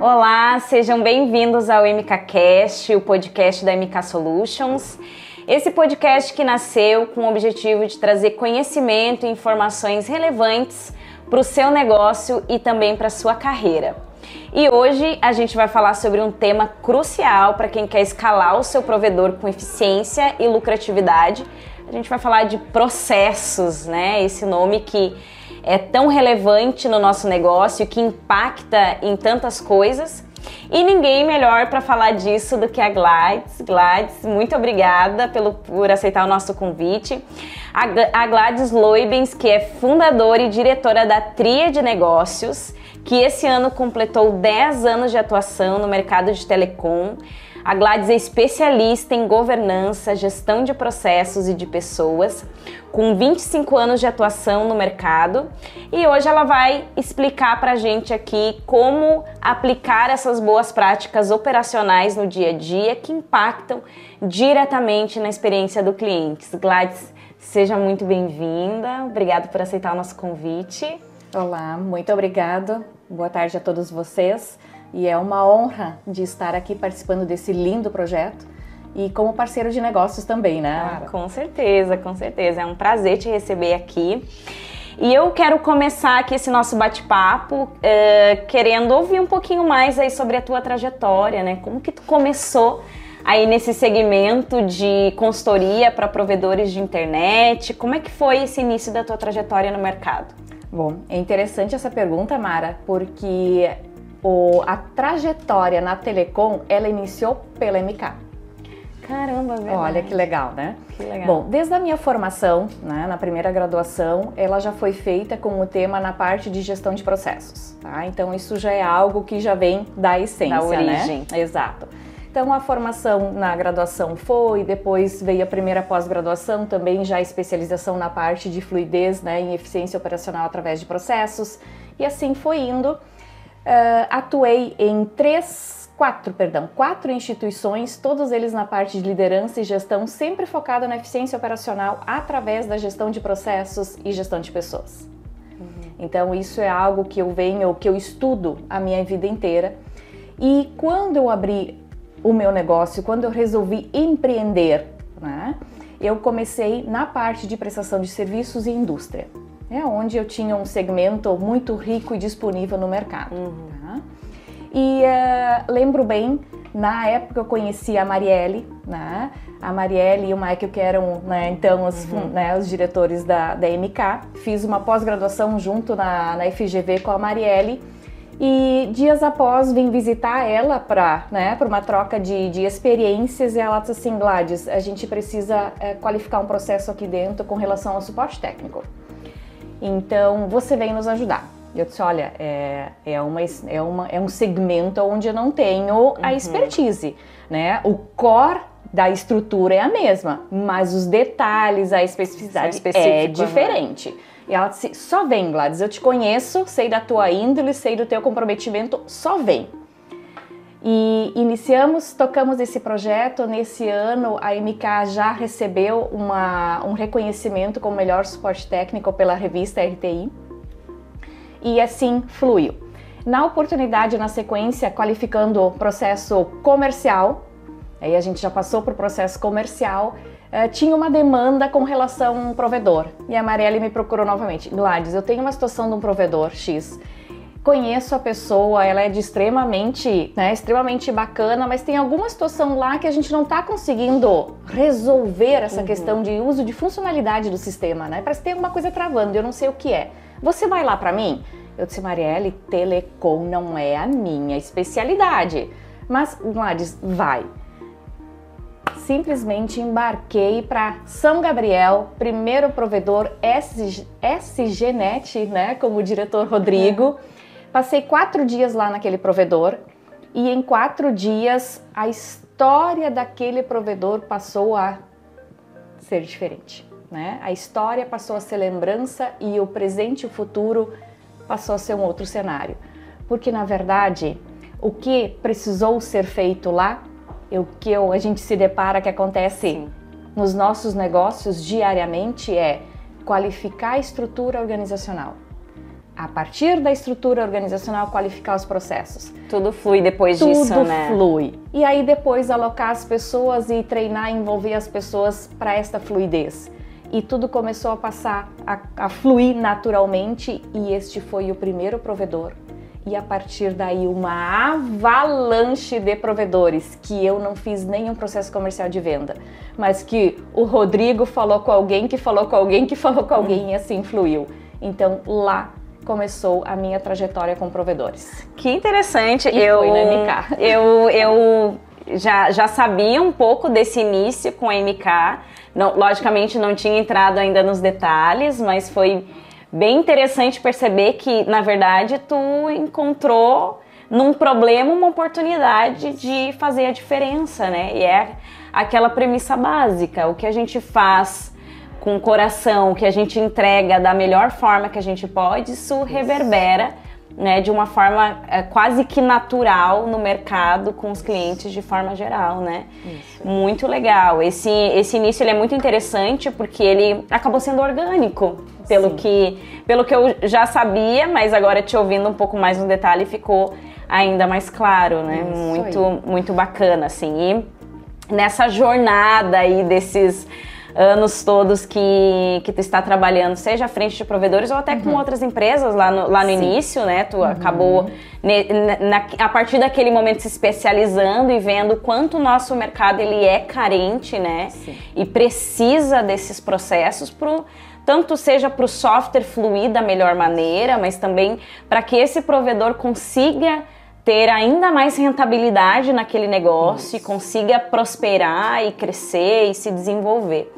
Olá, sejam bem-vindos ao MKCast, o podcast da MK Solutions. Esse podcast que nasceu com o objetivo de trazer conhecimento e informações relevantes para o seu negócio e também para a sua carreira. E hoje a gente vai falar sobre um tema crucial para quem quer escalar o seu provedor com eficiência e lucratividade. A gente vai falar de processos, né? Esse nome que é tão relevante no nosso negócio, que impacta em tantas coisas. E ninguém melhor para falar disso do que a Gladys. Gladys, muito obrigada por aceitar o nosso convite. A Gladys Loibens, que é fundadora e diretora da Tríade Negócios, que esse ano completou 10 anos de atuação no mercado de telecom. A Gladys é especialista em governança, gestão de processos e de pessoas, com 25 anos de atuação no mercado, e hoje ela vai explicar pra gente aqui como aplicar essas boas práticas operacionais no dia a dia que impactam diretamente na experiência do cliente. Gladys, seja muito bem-vinda, obrigada por aceitar o nosso convite. Olá, muito obrigada, boa tarde a todos vocês. E é uma honra de estar aqui participando desse lindo projeto e como parceiro de negócios também, né? Com certeza, com certeza. É um prazer te receber aqui. E eu quero começar aqui esse nosso bate-papo querendo ouvir um pouquinho mais aí sobre a tua trajetória, né? Como que tu começou aí nesse segmento de consultoria para provedores de internet? Como é que foi esse início da tua trajetória no mercado? Bom, é interessante essa pergunta, Mara, porque a trajetória na telecom, ela iniciou pela MK. Caramba, verdade. Olha que legal, né? Que legal. Bom, desde a minha formação, né, na primeira graduação, ela já foi feita com o tema na parte de gestão de processos, tá? Então isso já é algo que já vem da essência, da origem, né? Exato. Então a formação na graduação foi, depois veio a primeira pós-graduação, também já a especialização na parte de fluidez, né, em eficiência operacional através de processos, e assim foi indo. Atuei em quatro instituições, todos eles na parte de liderança e gestão, sempre focada na eficiência operacional através da gestão de processos e gestão de pessoas. Então isso é algo que eu estudo a minha vida inteira. E quando eu abri o meu negócio, quando eu resolvi empreender, né, eu comecei na parte de prestação de serviços e indústria. É onde eu tinha um segmento muito rico e disponível no mercado. Tá? E lembro bem, na época eu conheci a Marielle, né? A Marielle e o Michael, que eram, né, então os diretores da MK. Fiz uma pós-graduação junto na FGV com a Marielle e dias após vim visitar ela para uma troca de experiências, e ela disse assim: Gladys, a gente precisa qualificar um processo aqui dentro com relação ao suporte técnico. Então, você vem nos ajudar. Eu disse, olha, é um segmento onde eu não tenho a expertise, né? O core da estrutura é a mesma, mas os detalhes, a especificidade é diferente. E ela disse, só vem, Gladys, eu te conheço, sei da tua índole, sei do teu comprometimento, só vem. E tocamos esse projeto. Nesse ano a MK já recebeu um reconhecimento como melhor suporte técnico pela revista RTI, e assim fluiu. Na oportunidade, na sequência, qualificando o processo comercial, aí a gente já passou para o processo comercial, tinha uma demanda com relação a um provedor, e a Marielle me procurou novamente. Gladys, eu tenho uma situação de um provedor X, conheço a pessoa, ela é extremamente bacana, mas tem alguma situação lá que a gente não está conseguindo resolver essa questão de uso de funcionalidade do sistema, né? Parece que tem alguma coisa travando, eu não sei o que é. Você vai lá para mim? Eu disse, Marielle, telecom não é a minha especialidade, mas Gladys, vai. Simplesmente embarquei para São Gabriel, primeiro provedor SGNet, né, como o diretor Rodrigo. Passei 4 dias lá naquele provedor, e em 4 dias a história daquele provedor passou a ser diferente, né? A história passou a ser lembrança, e o presente e o futuro passou a ser um outro cenário. Porque, na verdade, o que precisou ser feito lá, a gente se depara, que acontece nos nossos negócios diariamente, é qualificar a estrutura organizacional. A partir da estrutura organizacional, qualificar os processos. Tudo flui depois disso, né? Tudo flui. E aí depois alocar as pessoas e treinar e envolver as pessoas para esta fluidez. E tudo começou a passar, a fluir naturalmente, e este foi o primeiro provedor. E a partir daí uma avalanche de provedores, que eu não fiz nenhum processo comercial de venda, mas que o Rodrigo falou com alguém, que falou com alguém, que falou com alguém, e assim fluiu. Então lá começou a minha trajetória com provedores. Que interessante. E foi na MK. Eu já sabia um pouco desse início com a MK. Não, logicamente não tinha entrado ainda nos detalhes, mas foi bem interessante perceber que, na verdade, tu encontrou num problema uma oportunidade de fazer a diferença, né? E é aquela premissa básica, o que a gente faz com o coração, que a gente entrega da melhor forma que a gente pode, isso reverbera, né, de uma forma quase que natural no mercado com os clientes de forma geral, né? Isso. Muito legal. Esse início ele é muito interessante porque ele acabou sendo orgânico, pelo que eu já sabia, mas agora te ouvindo um pouco mais no detalhe ficou ainda mais claro, né? Muito bacana, assim. E nessa jornada aí desses anos todos que tu está trabalhando, seja à frente de provedores ou até com outras empresas lá no início, né? Tu acabou a partir daquele momento se especializando e vendo quanto o nosso mercado ele é carente, né? Sim. E precisa desses processos tanto seja para o software fluir da melhor maneira, mas também para que esse provedor consiga ter ainda mais rentabilidade naquele negócio e consiga prosperar e crescer e se desenvolver.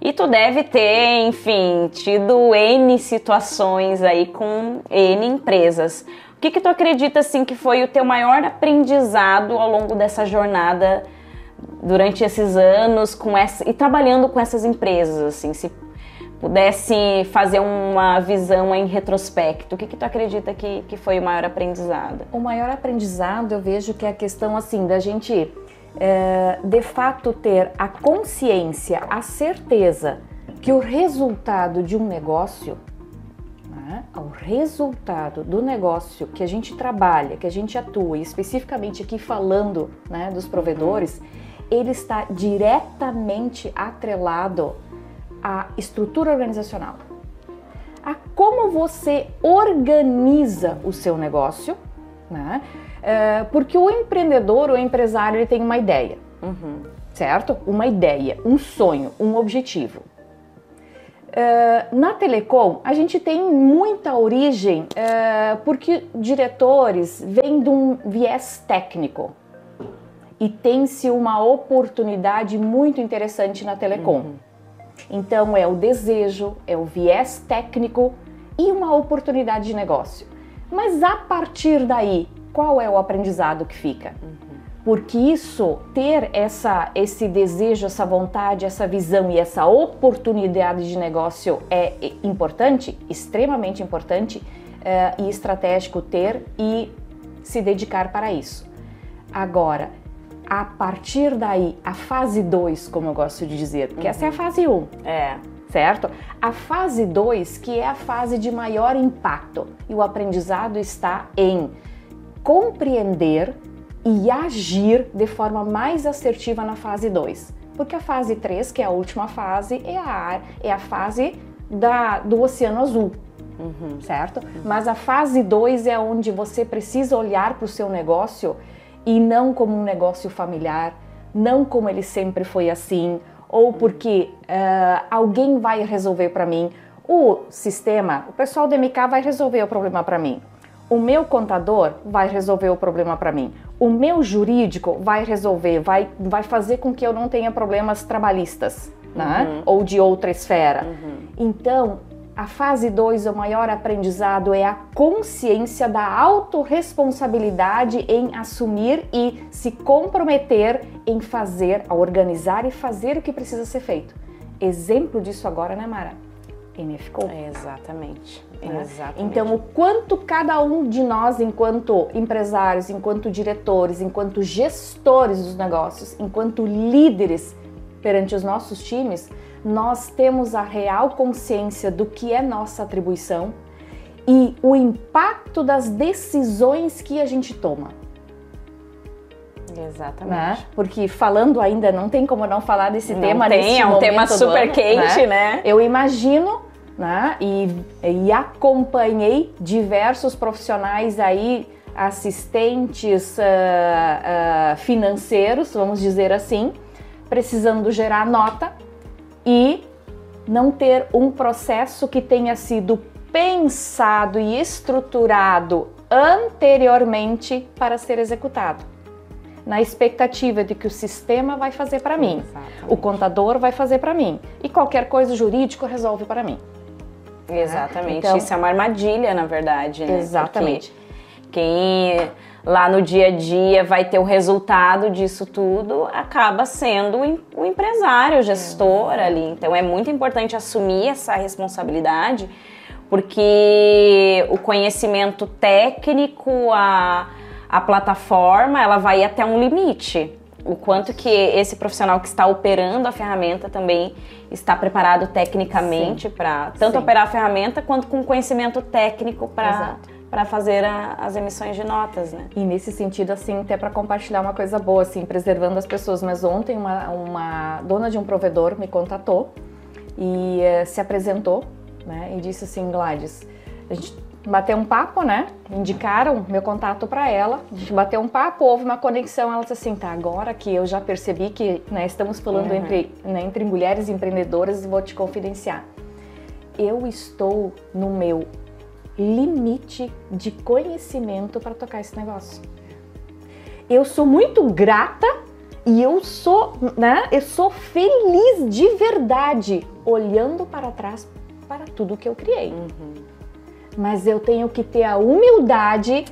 E tu deve ter, enfim, tido N situações aí com N empresas. O que tu acredita, assim, que foi o teu maior aprendizado ao longo dessa jornada durante esses anos e trabalhando com essas empresas, assim, se pudesse fazer uma visão em retrospecto, o que tu acredita que foi o maior aprendizado? O maior aprendizado eu vejo que é a questão assim da gente de fato ter a consciência, a certeza que o resultado de um negócio, né, o resultado do negócio que a gente trabalha, que a gente atua, e especificamente aqui falando, né, dos provedores, ele está diretamente atrelado a estrutura organizacional, a como você organiza o seu negócio, né? Porque o empreendedor, o empresário, ele tem uma ideia, certo? Uma ideia, um sonho, um objetivo. Na telecom, a gente tem muita origem porque diretores vêm de um viés técnico e tem-se uma oportunidade muito interessante na telecom. Então é o desejo, é o viés técnico e uma oportunidade de negócio. Mas a partir daí, qual é o aprendizado que fica? Porque ter esse desejo, essa vontade, essa visão e essa oportunidade de negócio é importante, extremamente importante e estratégico ter e se dedicar para isso. Agora, a partir daí, a fase 2, como eu gosto de dizer, porque essa é a fase 1, certo? A fase 2, que é a fase de maior impacto, e o aprendizado está em compreender e agir de forma mais assertiva na fase 2. Porque a fase 3, que é a última fase, é a fase do Oceano Azul, certo? Mas a fase 2 é onde você precisa olhar para o seu negócio e não como um negócio familiar, não como ele sempre foi assim, ou porque alguém vai resolver para mim. O sistema, o pessoal da MK vai resolver o problema para mim. O meu contador vai resolver o problema para mim. O meu jurídico vai resolver, vai fazer com que eu não tenha problemas trabalhistas, né? Ou de outra esfera. Então, a fase 2, o maior aprendizado é a consciência da autorresponsabilidade em assumir e se comprometer em a organizar e fazer o que precisa ser feito. Exemplo disso agora, né, Mara? MFCO. Exatamente. Então, o quanto cada um de nós, enquanto empresários, enquanto diretores, enquanto gestores dos negócios, enquanto líderes perante os nossos times, nós temos a real consciência do que é nossa atribuição e o impacto das decisões que a gente toma. Exatamente. Né? Porque falando ainda, não tem como não falar desse tema nesse momento. É um tema super ano, quente, né? Eu imagino, né? E acompanhei diversos profissionais aí, assistentes financeiros, vamos dizer assim, precisando gerar nota e não ter um processo que tenha sido pensado e estruturado anteriormente para ser executado. Na expectativa de que o sistema vai fazer para mim, o contador vai fazer para mim e qualquer coisa o jurídico resolve para mim. Exatamente, então, isso é uma armadilha, na verdade, né? Exatamente. Porque quem lá no dia a dia vai ter o resultado disso tudo acaba sendo o empresário, o gestor ali. Então é muito importante assumir essa responsabilidade, porque o conhecimento técnico, a plataforma, ela vai até um limite. O quanto que esse profissional que está operando a ferramenta também está preparado tecnicamente para tanto operar a ferramenta quanto com conhecimento técnico para fazer as emissões de notas, né? E nesse sentido, assim, até para compartilhar uma coisa boa, assim, preservando as pessoas. Mas ontem uma dona de um provedor me contatou e se apresentou, né? E disse assim, Gladys, a gente bateu um papo, né? Indicaram meu contato para ela. A gente bateu um papo, houve uma conexão. Ela disse assim, tá, agora que eu já percebi que, né, estamos falando entre mulheres empreendedoras, vou te confidenciar. Eu estou no meu limite de conhecimento para tocar esse negócio. Eu sou muito grata e eu sou feliz de verdade olhando para trás para tudo que eu criei. Mas eu tenho que ter a humildade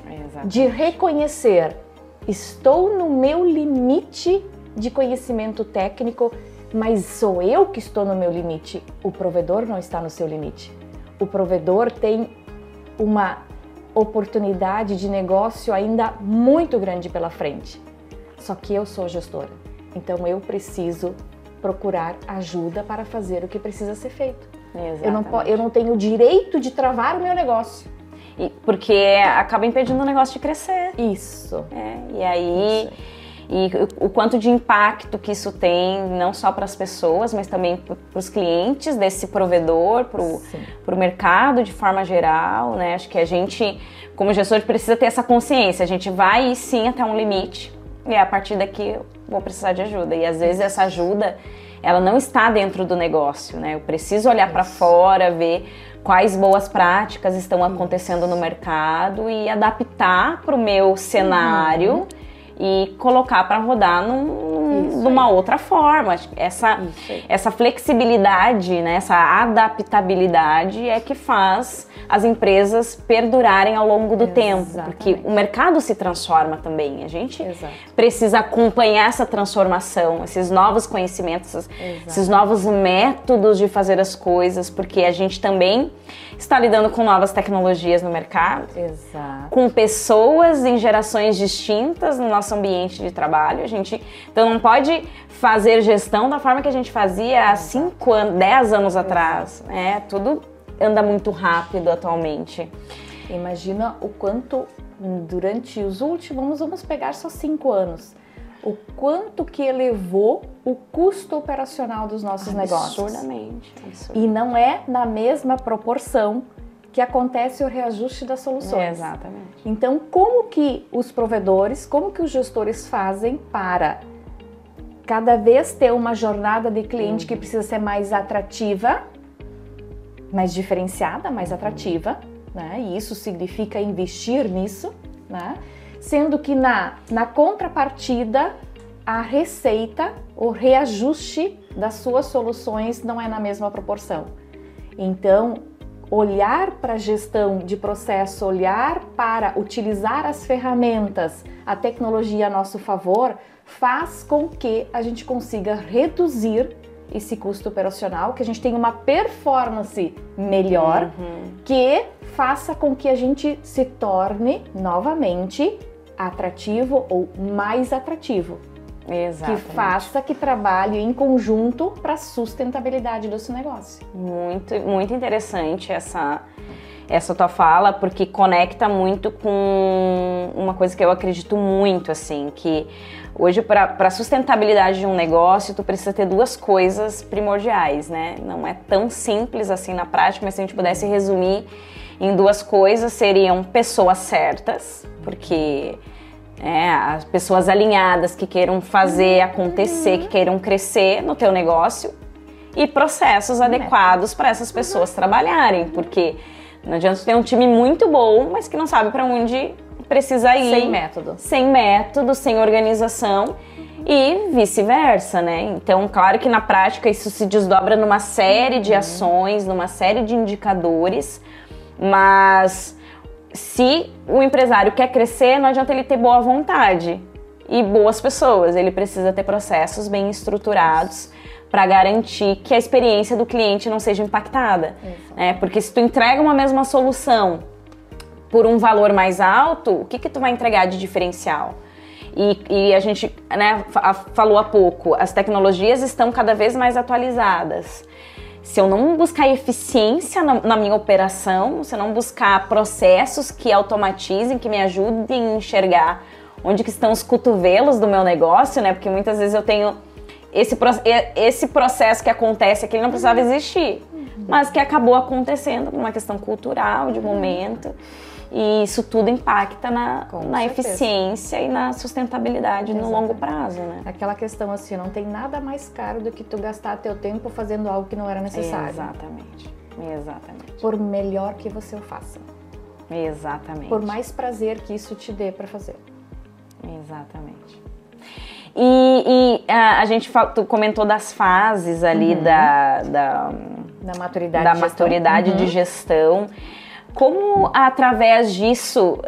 de reconhecer, estou no meu limite de conhecimento técnico, mas sou eu que estou no meu limite. O provedor não está no seu limite. O provedor tem uma oportunidade de negócio ainda muito grande pela frente. Só que eu sou gestora, então eu preciso procurar ajuda para fazer o que precisa ser feito. Eu não tenho o direito de travar o meu negócio. Porque acaba impedindo o negócio de crescer. Isso. E aí, o quanto de impacto que isso tem, não só para as pessoas, mas também para os clientes desse provedor, para o mercado de forma geral, né? Acho que a gente, como gestor, precisa ter essa consciência. A gente vai ir sim até um limite e a partir daqui eu vou precisar de ajuda. E às vezes essa ajuda, ela não está dentro do negócio, né? Eu preciso olhar para fora, ver quais boas práticas estão acontecendo no mercado e adaptar para o meu cenário e colocar para rodar numa outra forma. Essa flexibilidade, né? Essa adaptabilidade é que faz as empresas perdurarem ao longo do tempo, porque o mercado se transforma também. A gente precisa acompanhar essa transformação, esses novos conhecimentos, esses novos métodos de fazer as coisas, porque a gente também está lidando com novas tecnologias no mercado, com pessoas em gerações distintas no nosso ambiente de trabalho. Então não pode fazer gestão da forma que a gente fazia há 5 anos, 10 anos atrás. Tudo anda muito rápido atualmente. Imagina o quanto durante os últimos, vamos pegar só 5 anos, o quanto que elevou o custo operacional dos nossos negócios. Absurdamente. E não é na mesma proporção que acontece o reajuste das soluções. Exatamente. Então, como que os provedores, como que os gestores fazem para cada vez ter uma jornada de cliente que precisa ser mais atrativa, mais diferenciada, mais atrativa, né? E isso significa investir nisso, né? Sendo que na contrapartida, a receita, o reajuste das suas soluções não é na mesma proporção. Então, olhar para a gestão de processo, olhar para utilizar as ferramentas, a tecnologia a nosso favor, faz com que a gente consiga reduzir esse custo operacional, que a gente tenha uma performance melhor, que faça com que a gente se torne novamente atrativo ou mais atrativo. Exatamente. Que faça que trabalhe em conjunto para a sustentabilidade do seu negócio. Muito, muito interessante essa tua fala, porque conecta muito com uma coisa que eu acredito muito, assim, que hoje para a sustentabilidade de um negócio, tu precisa ter duas coisas primordiais, né? Não é tão simples assim na prática, mas se a gente pudesse resumir em duas coisas, seriam pessoas certas, porque as pessoas alinhadas que queiram fazer acontecer, que queiram crescer no teu negócio, e processos adequados para essas pessoas trabalharem, porque não adianta ter um time muito bom, mas que não sabe para onde precisa ir. Sem método. Sem método, sem organização e vice-versa, né? Então, claro que na prática isso se desdobra numa série de ações, numa série de indicadores, mas se o empresário quer crescer, não adianta ele ter boa vontade e boas pessoas, ele precisa ter processos bem estruturados para garantir que a experiência do cliente não seja impactada, né? Porque se tu entrega uma mesma solução por um valor mais alto, o que tu vai entregar de diferencial? E a gente, né, falou há pouco, as tecnologias estão cada vez mais atualizadas. Se eu não buscar eficiência na minha operação, se eu não buscar processos que automatizem, que me ajudem a enxergar onde que estão os cotovelos do meu negócio, né? Porque muitas vezes eu tenho esse processo que acontece aqui, ele não precisava existir, mas que acabou acontecendo por uma questão cultural, de momento, e isso tudo impacta na eficiência e na sustentabilidade no longo prazo, né? Aquela questão assim, não tem nada mais caro do que tu gastar teu tempo fazendo algo que não era necessário. Exatamente. Por melhor que você o faça. Exatamente. Por mais prazer que isso te dê para fazer. Exatamente. E a gente tu comentou das fases ali da maturidade de gestão. Como através disso,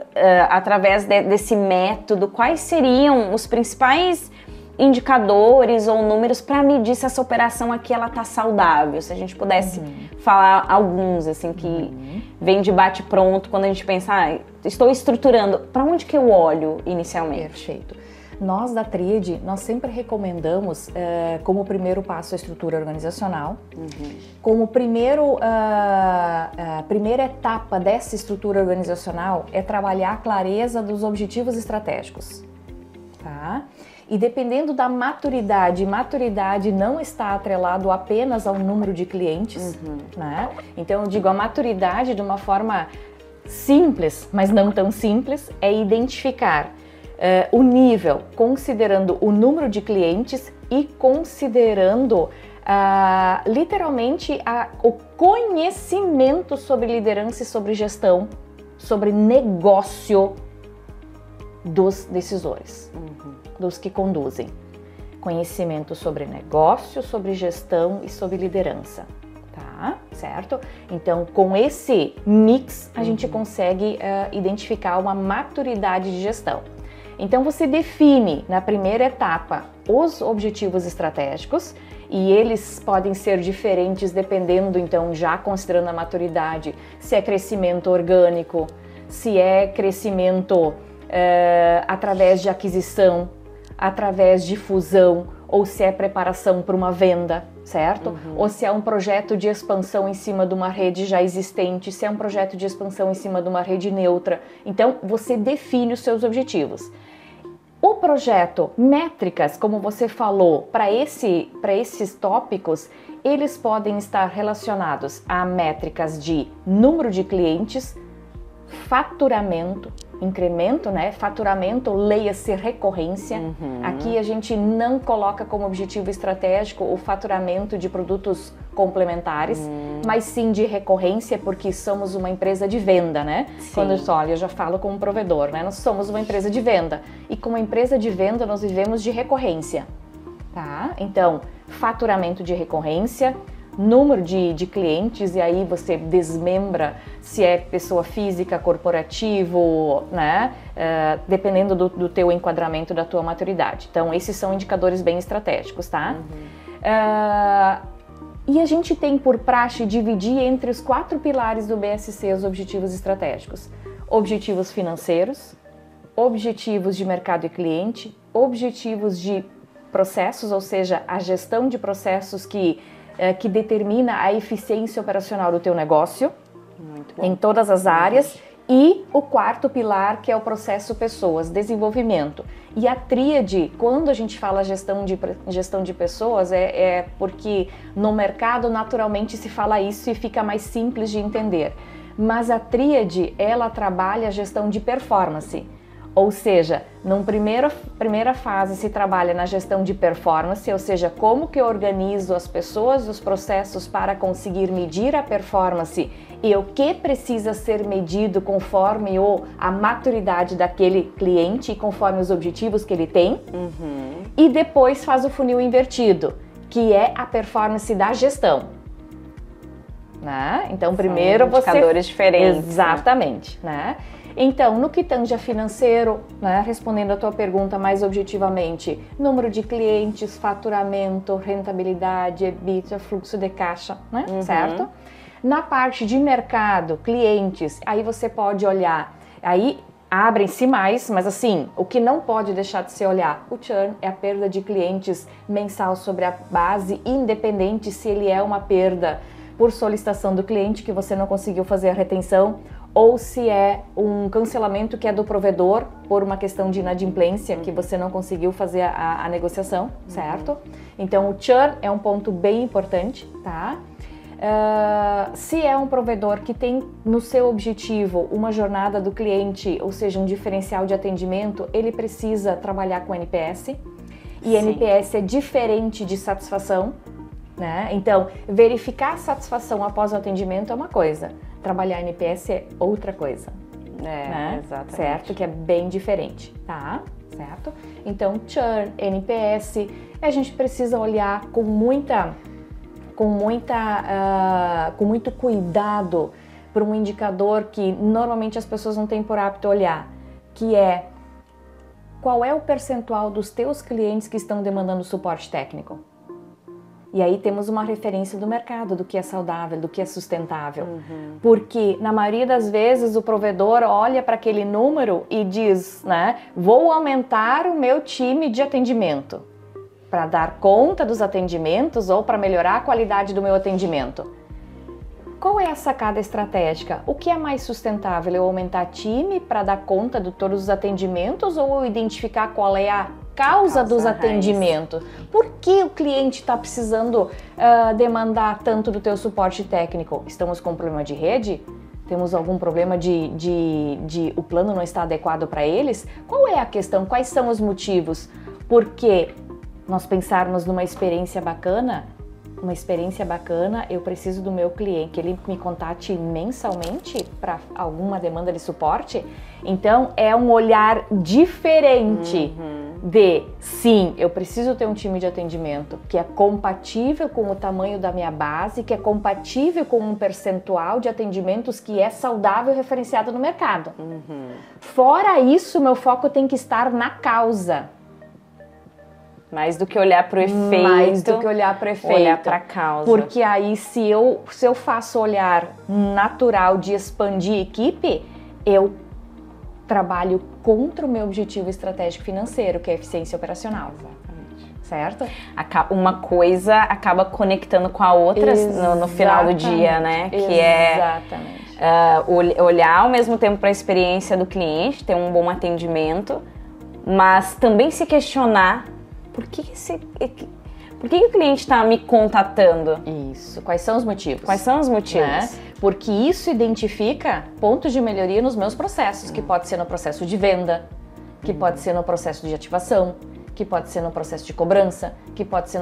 através desse método, quais seriam os principais indicadores ou números para medir se essa operação aqui ela tá saudável? Se a gente pudesse falar alguns assim que vem de bate pronto quando a gente pensa, estou estruturando, para onde que eu olho inicialmente? Perfeito. Nós da Tríade, nós sempre recomendamos como primeiro passo a estrutura organizacional. Como primeira etapa dessa estrutura organizacional é trabalhar a clareza dos objetivos estratégicos. Tá? E dependendo da maturidade não está atrelado apenas ao número de clientes. Né? Então eu digo, a maturidade de uma forma simples, mas não tão simples, é identificar o nível, considerando o número de clientes e considerando literalmente o conhecimento sobre liderança e sobre gestão, sobre negócio dos decisores, dos que conduzem. Conhecimento sobre negócio, sobre gestão e sobre liderança. Tá, certo? Então, com esse mix, a gente consegue identificar uma maturidade de gestão. Então você define na primeira etapa os objetivos estratégicos e eles podem ser diferentes dependendo, então, já considerando a maturidade, se é crescimento orgânico, se é crescimento através de aquisição, através de fusão, ou se é preparação para uma venda, certo? Ou se é um projeto de expansão em cima de uma rede já existente, se é um projeto de expansão em cima de uma rede neutra. Então, você define os seus objetivos. O projeto, métricas, como você falou, para esses tópicos, eles podem estar relacionados a métricas de número de clientes, faturamento, incremento, né? Faturamento, leia-se recorrência. Aqui a gente não coloca como objetivo estratégico o faturamento de produtos complementares, mas sim de recorrência, porque somos uma empresa de venda, né? Quando eu já falo como provedor, né? Nós somos uma empresa de venda e como empresa de venda nós vivemos de recorrência, tá? Então, faturamento de recorrência, número de clientes, e aí você desmembra se é pessoa física, corporativo, né? Dependendo do teu enquadramento, da tua maturidade. Então, esses são indicadores bem estratégicos, tá? E a gente tem por praxe dividir entre os 4 pilares do BSC os objetivos estratégicos. Objetivos financeiros, objetivos de mercado e cliente, objetivos de processos, ou seja, a gestão de processos que determina a eficiência operacional do teu negócio, Muito bom. Em todas as áreas. E o quarto pilar, que é o processo pessoas, desenvolvimento. E a tríade, quando a gente fala gestão de pessoas, é porque no mercado naturalmente se fala isso e fica mais simples de entender. Mas a tríade, ela trabalha a gestão de performance. Ou seja, numa primeira fase se trabalha na gestão de performance, ou seja, como que eu organizo as pessoas e os processos para conseguir medir a performance e o que precisa ser medido conforme a maturidade daquele cliente e conforme os objetivos que ele tem. E depois faz o funil invertido, que é a performance da gestão. Né? Então, primeiro você... indicadores diferentes. Exatamente, né? Então, no que tange a financeiro, né, respondendo a tua pergunta mais objetivamente, número de clientes, faturamento, rentabilidade, EBITDA, fluxo de caixa, né? Certo? Na parte de mercado, clientes, aí você pode olhar, aí abrem-se mais, mas assim, o que não pode deixar de se olhar, o churn é a perda de clientes mensal sobre a base, independente se ele é uma perda por solicitação do cliente que você não conseguiu fazer a retenção, ou se é um cancelamento que é do provedor por uma questão de inadimplência que você não conseguiu fazer a negociação, certo? Então o churn é um ponto bem importante, tá? Se é um provedor que tem no seu objetivo uma jornada do cliente, ou seja, um diferencial de atendimento, ele precisa trabalhar com NPS. E NPS é diferente de satisfação, né? Então, verificar a satisfação após o atendimento é uma coisa, trabalhar NPS é outra coisa. Né? Exatamente. Certo? Que é bem diferente, tá? Certo? Então, churn, NPS, a gente precisa olhar com muito cuidado para um indicador que normalmente as pessoas não têm por hábito olhar, que é qual é o percentual dos teus clientes que estão demandando suporte técnico. E aí temos uma referência do mercado, do que é saudável, do que é sustentável. Porque na maioria das vezes o provedor olha para aquele número e diz, né, vou aumentar o meu time de atendimento para dar conta dos atendimentos ou para melhorar a qualidade do meu atendimento. Qual é a sacada estratégica? O que é mais sustentável? Eu aumentar time para dar conta de todos os atendimentos ou eu identificar qual é a causa dos atendimentos? Por que o cliente está precisando demandar tanto do teu suporte técnico? Estamos com um problema de rede? Temos algum problema de o plano não está adequado para eles? Qual é a questão? Quais são os motivos? Porque nós pensarmos numa experiência bacana, eu preciso do meu cliente, que ele me contate mensalmente para alguma demanda de suporte. Então, é um olhar diferente de, sim, eu preciso ter um time de atendimento que é compatível com o tamanho da minha base, que é compatível com um percentual de atendimentos que é saudável e referenciado no mercado. Fora isso, meu foco tem que estar na causa. Mais do que olhar para o efeito. Mais do que olhar para o efeito. Olhar para a causa. Porque aí, se eu faço olhar natural de expandir equipe, eu trabalho contra o meu objetivo estratégico financeiro, que é a eficiência operacional. Exatamente. Certo? Uma coisa acaba conectando com a outra no final do dia, né? Que é olhar ao mesmo tempo para a experiência do cliente, ter um bom atendimento, mas também se questionar por que o cliente está me contatando? Isso. Quais são os motivos? Quais são os motivos? Né? Porque isso identifica pontos de melhoria nos meus processos, que pode ser no processo de venda, que pode ser no processo de ativação, que pode ser no processo de cobrança, que pode ser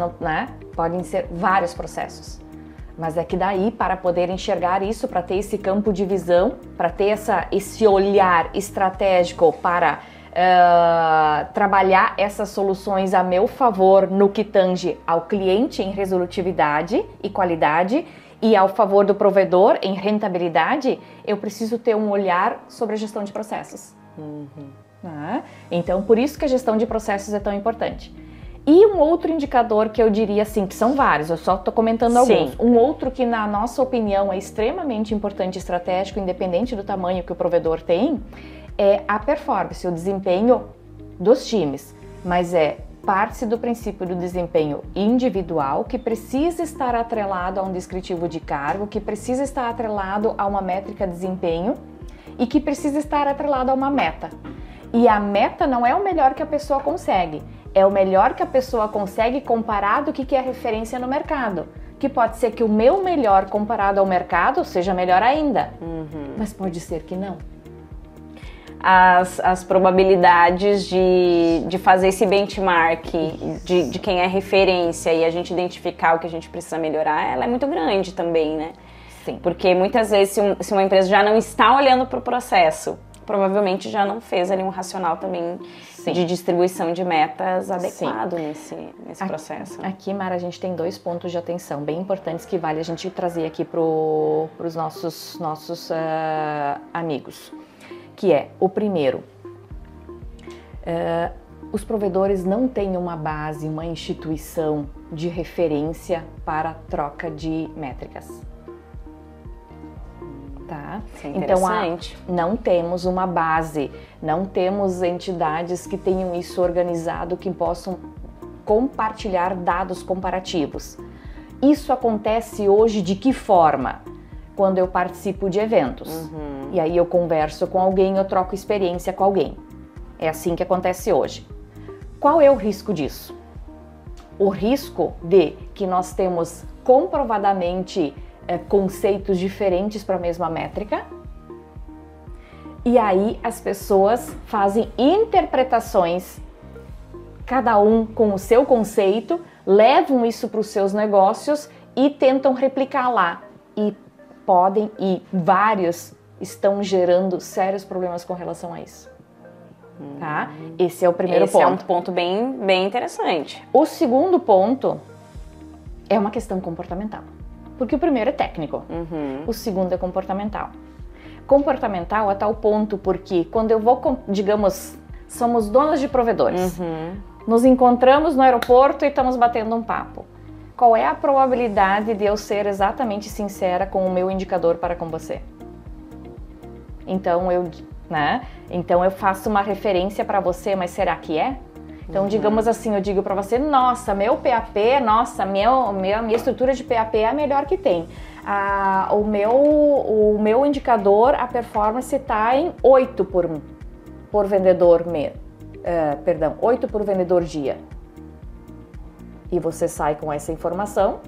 podem ser vários processos. Mas é que daí, para poder enxergar isso, para ter esse campo de visão, para ter esse olhar estratégico para trabalhar essas soluções a meu favor no que tange ao cliente em resolutividade e qualidade e ao favor do provedor em rentabilidade, eu preciso ter um olhar sobre a gestão de processos. Então, por isso que a gestão de processos é tão importante. E um outro indicador que eu diria assim, que são vários, eu só estou comentando alguns. Um outro que, na nossa opinião, é extremamente importante e estratégico, independente do tamanho que o provedor tem, é a performance, o desempenho dos times. Mas parte-se do princípio do desempenho individual, que precisa estar atrelado a um descritivo de cargo, que precisa estar atrelado a uma métrica de desempenho e que precisa estar atrelado a uma meta. E a meta não é o melhor que a pessoa consegue, é o melhor que a pessoa consegue comparado ao que é referência no mercado. Que pode ser que o meu melhor comparado ao mercado seja melhor ainda, mas pode ser que não. As probabilidades de fazer esse benchmark de quem é referência e a gente identificar o que a gente precisa melhorar, ela é muito grande também, né? Sim. Porque muitas vezes, se uma empresa já não está olhando para o processo, provavelmente já não fez ali um racional também de distribuição de metas adequado nesse processo. Aqui, Mara, a gente tem 2 pontos de atenção bem importantes que vale a gente trazer aqui para os nossos amigos. Que é, o primeiro, os provedores não têm uma base, uma instituição de referência para troca de métricas. Tá? Isso é interessante. Então, não temos uma base, não temos entidades que tenham isso organizado, que possam compartilhar dados comparativos. Isso acontece hoje de que forma? Quando eu participo de eventos. E aí eu converso com alguém, eu troco experiência com alguém. É assim que acontece hoje. Qual é o risco disso? O risco de que nós temos comprovadamente conceitos diferentes para a mesma métrica, e aí as pessoas fazem interpretações, cada um com o seu conceito, levam isso para os seus negócios e tentam replicar lá. E vários estão gerando sérios problemas com relação a isso. Tá? Esse é o primeiro ponto. Esse é um ponto bem interessante. O segundo ponto é uma questão comportamental. Porque o primeiro é técnico, o segundo é comportamental. Comportamental a tal ponto porque quando eu vou, digamos, somos donas de provedores, nos encontramos no aeroporto e estamos batendo um papo. Qual é a probabilidade de eu ser exatamente sincera com o meu indicador para com você? Então eu faço uma referência para você, mas será que é? Então, digamos assim, eu digo para você, nossa, meu PAP, minha estrutura de PAP é a melhor que tem. O meu indicador, a performance está em 8 por vendedor 8 por vendedor dia. E você sai com essa informação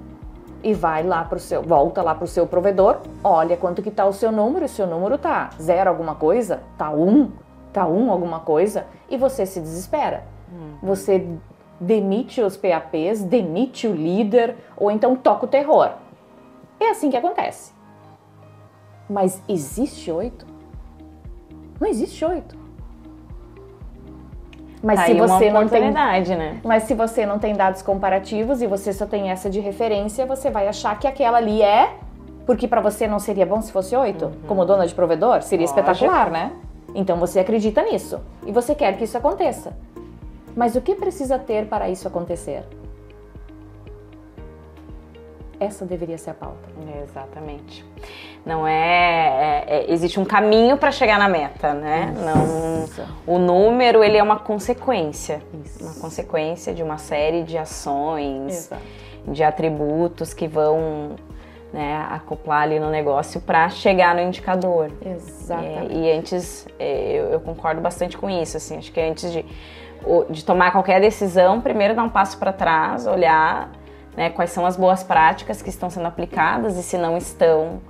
e volta lá para o seu provedor, olha quanto que está o seu número, e o seu número tá 0 alguma coisa, tá 1 alguma coisa, e você se desespera. Você demite os PAPs, demite o líder, ou então toca o terror. É assim que acontece. Mas existe 8? Não existe 8. Mas se você não tem, né? Mas se você não tem dados comparativos e você só tem essa de referência, você vai achar que aquela ali é, porque para você não seria bom se fosse 8, como dona de provedor, seria espetacular, né? Então você acredita nisso e você quer que isso aconteça. Mas o que precisa ter para isso acontecer? Essa deveria ser a pauta. Exatamente. Não existe um caminho para chegar na meta, né? O número, ele é uma consequência. Uma consequência de uma série de ações, de atributos que vão acoplar ali no negócio para chegar no indicador. Exatamente. E antes, eu concordo bastante com isso, assim, acho que antes de tomar qualquer decisão, primeiro dar um passo para trás, olhar quais são as boas práticas que estão sendo aplicadas e se não estão,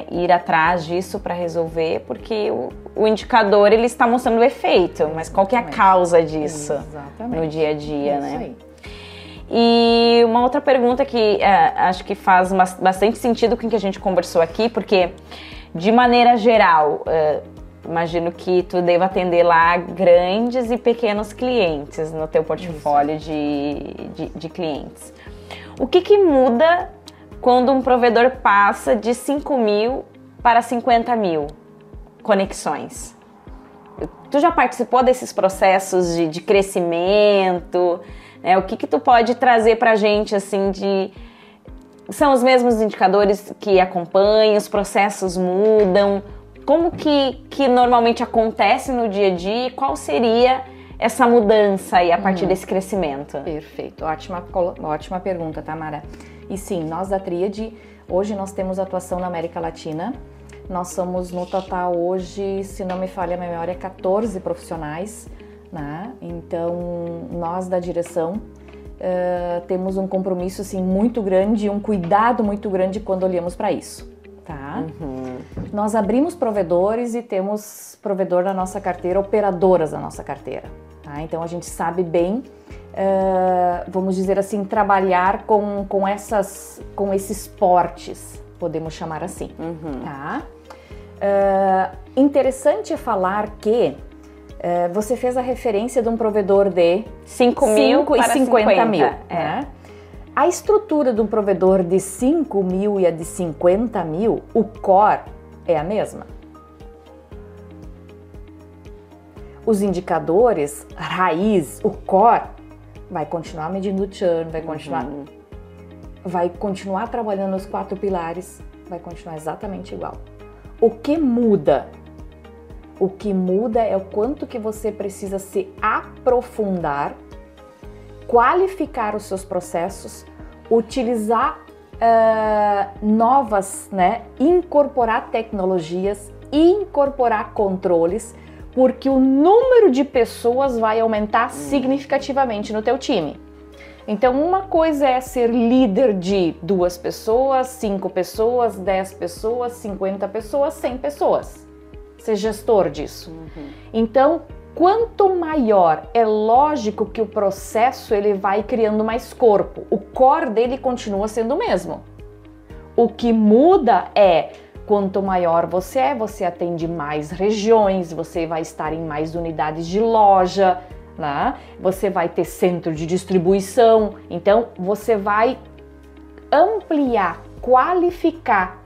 ir atrás disso para resolver, porque o indicador ele está mostrando o efeito, mas qual que é a causa disso no dia a dia, né? Aí. E uma outra pergunta que acho que faz bastante sentido com o que a gente conversou aqui, porque de maneira geral, imagino que tu deva atender lá grandes e pequenos clientes no teu portfólio de clientes. O que muda quando um provedor passa de 5 mil para 50 mil conexões? Tu já participou desses processos de crescimento? O que tu pode trazer pra gente, assim, São os mesmos indicadores que acompanham, os processos mudam? Como que normalmente acontece no dia a dia e qual seria essa mudança aí a partir desse crescimento? Perfeito, ótima pergunta, Tamara. E sim, nós da Tríade, hoje nós temos atuação na América Latina. Nós somos no total hoje, se não me falha a memória, 14 profissionais, né? Então, nós da direção temos um compromisso assim, muito grande e um cuidado muito grande quando olhamos para isso. Tá? Nós abrimos provedores e temos provedor na nossa carteira, operadoras na nossa carteira. Tá? Então a gente sabe bem, vamos dizer assim, trabalhar com esses portes, podemos chamar assim. Tá? Interessante falar que você fez a referência de um provedor de 5 mil e 50 mil. É. Né? A estrutura de um provedor de 5 mil e a de 50 mil, o core é a mesma. Os indicadores, raiz, o core, vai continuar medindo o churn, vai continuar trabalhando os 4 pilares, vai continuar exatamente igual. O que muda? O que muda é o quanto que você precisa se aprofundar, qualificar os seus processos, utilizar novas, né, incorporar tecnologias, incorporar controles, porque o número de pessoas vai aumentar significativamente no teu time. Então, uma coisa é ser líder de 2 pessoas, 5 pessoas, 10 pessoas, 50 pessoas, 100 pessoas. Ser gestor disso. Então, quanto maior, é lógico que o processo ele vai criando mais corpo. O core dele continua sendo o mesmo. O que muda é, quanto maior você atende mais regiões, você vai estar em mais unidades de loja, né? Você vai ter centro de distribuição. Então, você vai ampliar, qualificar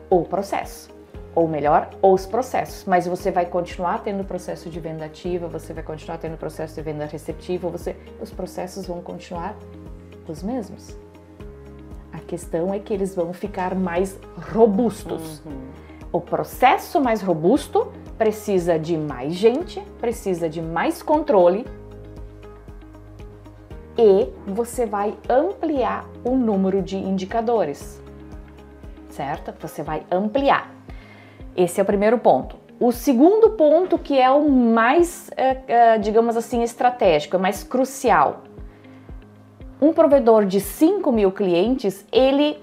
o processo. Ou melhor, os processos, mas você vai continuar tendo processo de venda ativa, você vai continuar tendo processo de venda receptiva, os processos vão continuar os mesmos. A questão é que eles vão ficar mais robustos. O processo mais robusto precisa de mais gente, precisa de mais controle e você vai ampliar o número de indicadores, certo? Você vai ampliar. Esse é o primeiro ponto. O segundo ponto, que é o mais, digamos assim, estratégico, é mais crucial. Um provedor de 5 mil clientes, ele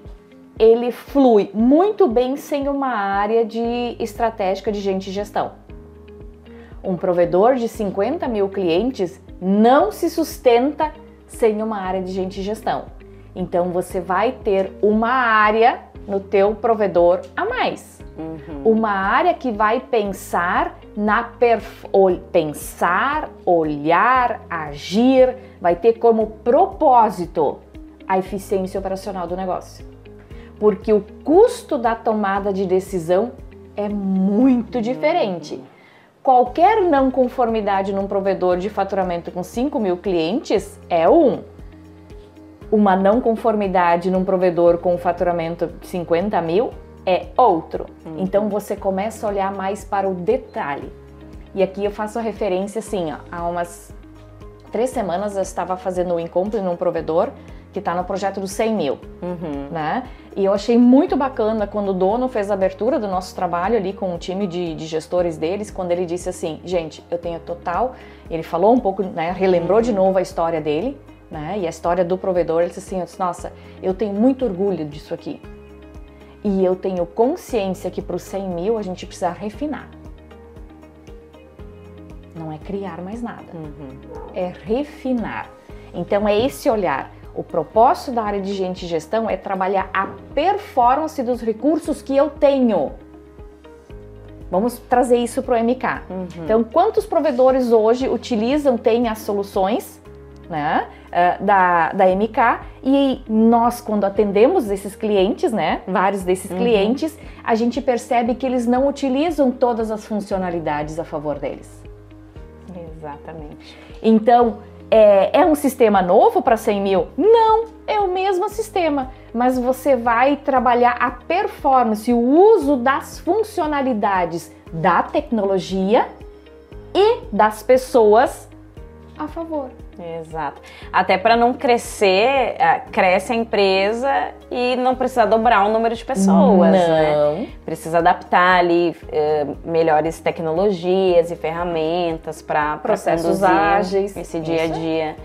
flui muito bem sem uma área de estratégica de gente e gestão. Um provedor de 50 mil clientes não se sustenta sem uma área de gente e gestão. Então, você vai ter uma área no teu provedor a mais. Uma área que vai pensar pensar, olhar, agir, vai ter como propósito a eficiência operacional do negócio. Porque o custo da tomada de decisão é muito diferente. Qualquer não conformidade num provedor de faturamento com 5 mil clientes é uma não conformidade num provedor com faturamento de 50 mil é outro. Então você começa a olhar mais para o detalhe. E aqui eu faço a referência assim, ó, há umas 3 semanas eu estava fazendo um encontro num provedor que está no projeto dos 100 mil, né? E eu achei muito bacana quando o dono fez a abertura do nosso trabalho ali com o time de gestores deles, quando ele disse assim, gente, eu tenho total... Ele falou um pouco, né, relembrou de novo a história dele, né, e a história do provedor. Ele disse assim, eu disse, nossa, eu tenho muito orgulho disso aqui. E eu tenho consciência que para os 100 mil a gente precisa refinar. Não é criar mais nada, é refinar. Então é esse olhar. O propósito da área de gente e gestão é trabalhar a performance dos recursos que eu tenho. Vamos trazer isso para o MK. Então, quantos provedores hoje têm as soluções, né, da MK, e nós, quando atendemos esses clientes, né, vários desses clientes, a gente percebe que eles não utilizam todas as funcionalidades a favor deles. Exatamente. Então, é um sistema novo para 100 mil? Não, é o mesmo sistema, mas você vai trabalhar a performance, o uso das funcionalidades da tecnologia e das pessoas a favor. Exato. Até para não crescer, cresce a empresa e não precisa dobrar o número de pessoas, né? Precisa adaptar ali melhores tecnologias e ferramentas para processos ágeis, esse dia a dia.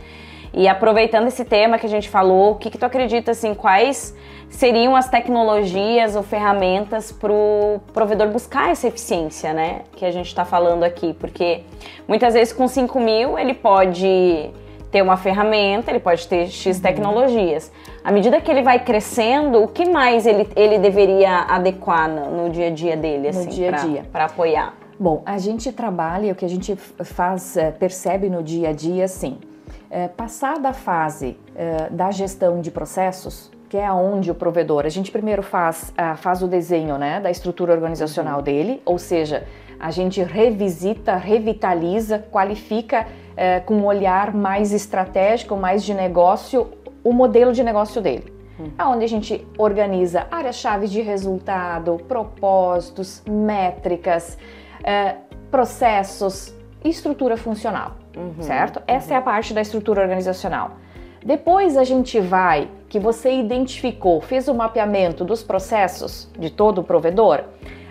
E aproveitando esse tema que a gente falou, o que tu acredita, assim, quais seriam as tecnologias ou ferramentas para o provedor buscar essa eficiência, né? Que a gente está falando aqui, porque muitas vezes com 5 mil ele pode ter uma ferramenta, ele pode ter X tecnologias. À medida que ele vai crescendo, o que mais ele deveria adequar no dia a dia dele, assim, para apoiar? Bom, a gente trabalha, o que a gente faz, percebe no dia a dia, assim, passar da fase da gestão de processos, que é onde o provedor, a gente primeiro faz o desenho, né, da estrutura organizacional dele, ou seja, a gente revisita, revitaliza, qualifica com um olhar mais estratégico, mais de negócio, o modelo de negócio dele. Onde a gente organiza áreas-chave de resultado, propósitos, métricas, processos, estrutura funcional, certo? Essa é a parte da estrutura organizacional. Depois a gente vai, que você identificou, fez o mapeamento dos processos de todo o provedor,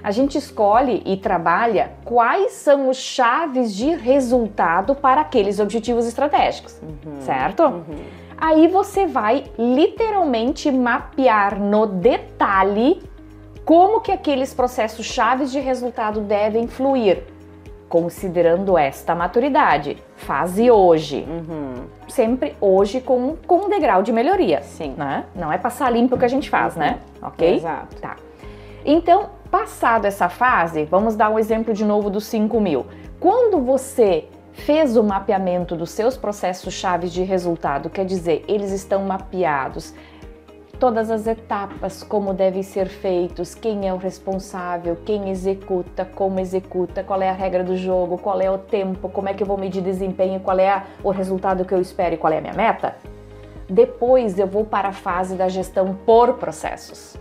a gente escolhe e trabalha quais são os chaves de resultado para aqueles objetivos estratégicos, certo? Aí você vai literalmente mapear no detalhe como que aqueles processos chaves de resultado devem fluir, considerando esta maturidade, fase hoje, sempre hoje com um degrau de melhoria, né? Não é passar limpo o que a gente faz, né? Ok? Exato. Tá. Então, passado essa fase, vamos dar um exemplo de novo dos 5 mil. Quando você fez o mapeamento dos seus processos chaves de resultado, quer dizer, eles estão mapeados, todas as etapas, como devem ser feitos, quem é o responsável, quem executa, como executa, qual é a regra do jogo, qual é o tempo, como é que eu vou medir desempenho, qual é o resultado que eu espero e qual é a minha meta. Depois eu vou para a fase da gestão por processos,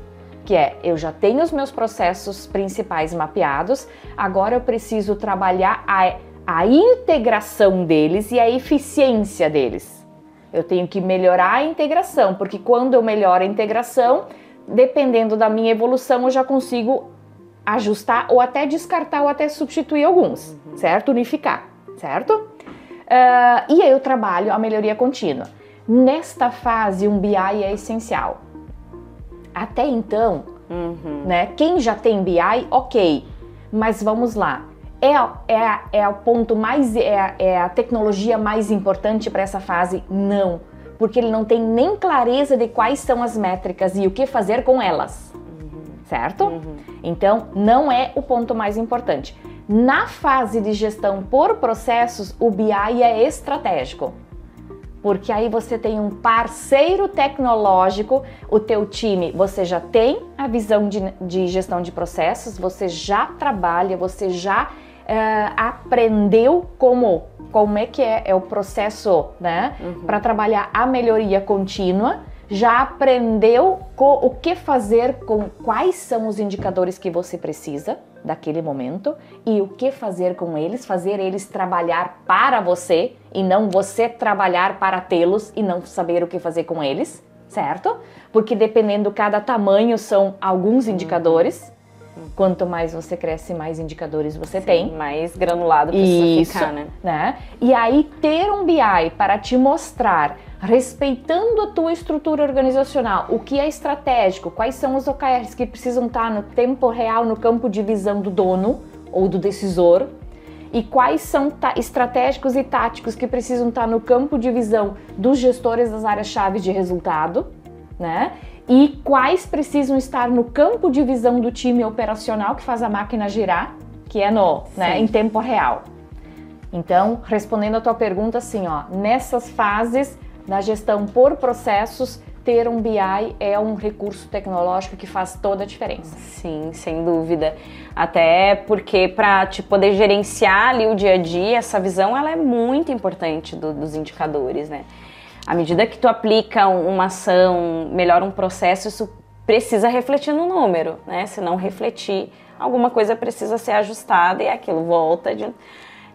que é, eu já tenho os meus processos principais mapeados, agora eu preciso trabalhar a integração deles e a eficiência deles. Eu tenho que melhorar a integração, porque quando eu melhoro a integração, dependendo da minha evolução, eu já consigo ajustar ou até descartar ou até substituir alguns, certo? Unificar, certo? E aí eu trabalho a melhoria contínua. Nesta fase, um BI é essencial. Até então, né? Quem já tem BI, ok, mas vamos lá. É o ponto mais, é a tecnologia mais importante para essa fase? Não, porque ele não tem nem clareza de quais são as métricas e o que fazer com elas, certo? Então, não é o ponto mais importante. Na fase de gestão por processos, o BI é estratégico, porque aí você tem um parceiro tecnológico, o teu time, você já tem a visão de gestão de processos, você já trabalha, você já aprendeu como é que é o processo, né, para trabalhar a melhoria contínua, já aprendeu o que fazer com quais são os indicadores que você precisa daquele momento e o que fazer com eles, fazer eles trabalhar para você e não você trabalhar para tê-los e não saber o que fazer com eles, certo? Porque dependendo cada tamanho são alguns indicadores. Quanto mais você cresce, mais indicadores você tem. Mais granulado precisa ficar, né? E aí ter um BI para te mostrar, respeitando a tua estrutura organizacional, o que é estratégico, quais são os OKRs que precisam estar no tempo real, no campo de visão do dono ou do decisor, e quais são estratégicos e táticos que precisam estar no campo de visão dos gestores das áreas-chave de resultado, né? E quais precisam estar no campo de visão do time operacional que faz a máquina girar, que é em tempo real. Então, respondendo a tua pergunta, assim, ó, nessas fases da gestão por processos, ter um BI é um recurso tecnológico que faz toda a diferença. Sim, sem dúvida. Até porque para te poder gerenciar ali o dia a dia, essa visão ela é muito importante dos indicadores, né? À medida que tu aplica uma ação, melhora um processo, isso precisa refletir no número, né? Se não refletir, alguma coisa precisa ser ajustada e aquilo volta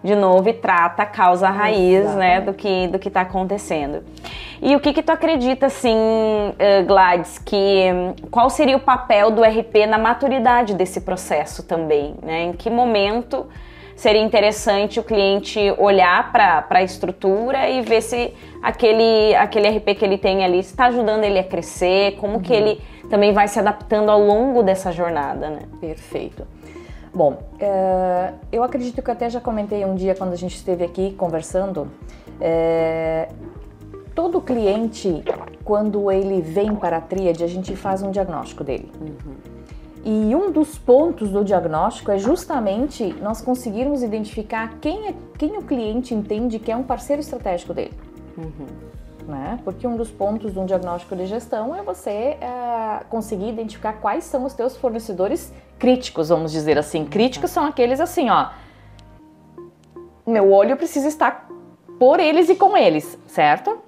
de novo e trata a causa raiz, né, do que está acontecendo. E o que tu acredita, assim, Gladys, qual seria o papel do RP na maturidade desse processo também, né? Em que momento seria interessante o cliente olhar para a estrutura e ver se aquele RP que ele tem ali está ajudando ele a crescer, como que ele também vai se adaptando ao longo dessa jornada, né? Perfeito. Bom, eu acredito que eu até já comentei um dia quando a gente esteve aqui conversando, todo cliente, quando ele vem para a Tríade, a gente faz um diagnóstico dele. E um dos pontos do diagnóstico é justamente nós conseguirmos identificar quem o cliente entende que é um parceiro estratégico dele. Né? Porque um dos pontos de um diagnóstico de gestão é você conseguir identificar quais são os teus fornecedores críticos, vamos dizer assim. Críticos são aqueles assim, ó, meu olho precisa estar por eles e com eles, certo?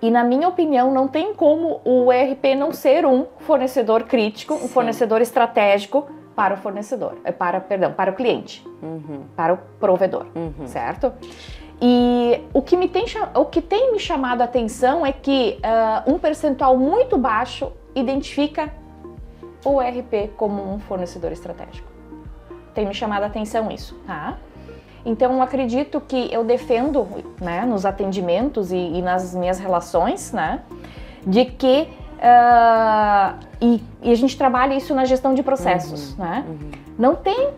E na minha opinião, não tem como o ERP não ser um fornecedor crítico, um fornecedor estratégico para o fornecedor, para o cliente, para o provedor, certo? E o que tem me chamado a atenção é que um percentual muito baixo identifica o ERP como um fornecedor estratégico. Tem me chamado a atenção isso, tá? Então, eu acredito que eu defendo, né, nos atendimentos e nas minhas relações, né, de que e a gente trabalha isso na gestão de processos, né? Não tem